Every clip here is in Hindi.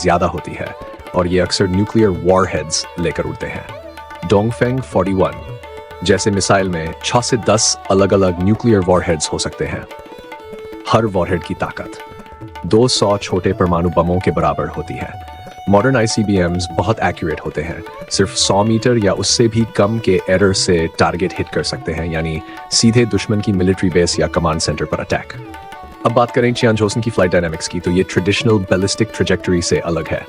ज़्यादा होती है और ये अक्सर न्यूक्लियर वॉरहेड्स लेकर उड़ते हैं। डोंगफेंग 41 जैसे मिसाइल में 6 से 10 अलग-अलग न्यूक्लियर वॉरहेड्स हो सकते हैं। हर वॉरहेड की ताकत 200 छोटे परमाणु बमों के बराबर होती है। मॉडर्न आईसीबीएम्स बहुत एक्यूरेट होते हैं, सिर्फ 100 मीटर या उससे भी कम के एरर से टारगेट हिट कर सकते हैं, यानी सीधे दुश्मन की मिलिट्री बेस या कमांड सेंटर पर अटैक। अब बात करें चियांजोसन की फ्लाइट डायनामिक्स की, तो ये ट्रेडिशनल बैलिस्टिक ट्रेजेक्टरी से अलग है।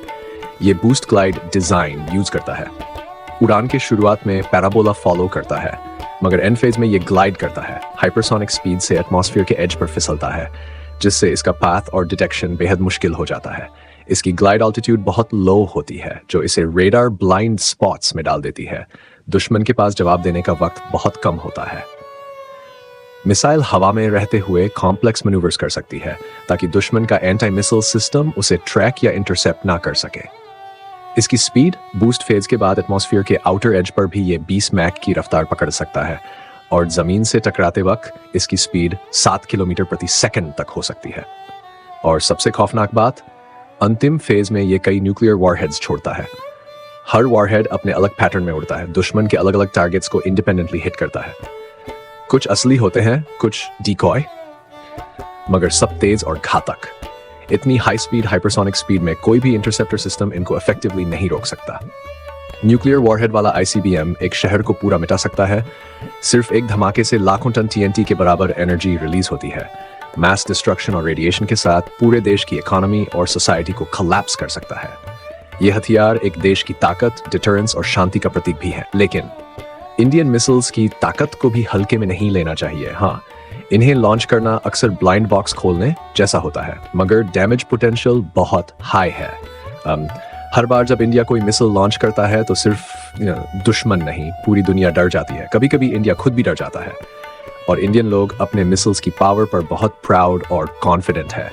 ये बूस्ट ग्लाइड डिजाइन यूज करता है। उड़ान के शुरुआत में पैराबोला फॉलो करता है, मगर एंड फेज में ये ग्लाइड करता है। हाइपरसोनिक स्पीड से एटमॉस्फेयर के एज पर फिसलता है, जिससे इसका पाथ और डिटेक्शन बेहद मुश्किल हो जाता है। इसकी ग्लाइड ऑल्टीट्यूड बहुत लो होती है, जो इसे रेडार ब्लाइंड स्पॉट्स में डाल देती है। दुश्मन के पास जवाब देने का वक्त बहुत कम होता है। मिसाइल हवा में रहते हुए कॉम्प्लेक्स मैन्यूवर्स कर सकती है, ताकि दुश्मन का एंटी मिसाइल सिस्टम उसे ट्रैक या इंटरसेप्ट ना कर सके। इसकी स्पीड बूस्ट फेज के बाद एटमॉस्फेयर के आउटर एज पर भी ये 20 मैक की रफ्तार पकड़ सकता है, और जमीन से टकराते वक्त इसकी स्पीड 7 किलोमीटर प्रति सेकंड तक हो सकती है। और सबसे खौफनाक बात, अंतिम फेज में ये कई न्यूक्लियर वॉरहेड्स छोड़ता है। हर वॉरहेड अपने अलग पैटर्न में उड़ता है, दुश्मन के अलग अलग टारगेट्स को इंडिपेंडेंटली हिट करता है। कुछ असली होते हैं, कुछ डिकॉय, मगर सब तेज और घातक। इतनी हाई स्पीड हाइपरसोनिक स्पीड में कोई भी इंटरसेप्टर सिस्टम इनको इफेक्टिवली नहीं रोक सकता। न्यूक्लियर वॉरहेड वाला आईसीबीएम एक शहर को पूरा मिटा सकता है। सिर्फ एक धमाके से लाखों टन टीएनटी के बराबर एनर्जी रिलीज होती है। मैस डिस्ट्रक्शन और रेडिएशन के साथ पूरे देश की इकोनॉमी और सोसाइटी को कोलैप्स कर सकता है। यह हथियार एक देश की ताकत, डिटरेंस और शांति का प्रतीक भी है। लेकिन इंडियन मिसाइल्स की ताकत को भी हल्के में नहीं लेना चाहिए। हाँ, इन्हें लॉन्च करना अक्सर ब्लाइंड बॉक्स खोलने जैसा होता है, मगर डैमेज पोटेंशियल बहुत हाई है। हर बार जब इंडिया कोई मिसाइल लॉन्च करता है तो सिर्फ दुश्मन नहीं, पूरी दुनिया डर जाती है। कभी कभी इंडिया खुद भी डर जाता है। और इंडियन लोग अपने मिसाइल्स की पावर पर बहुत प्राउड और कॉन्फिडेंट है।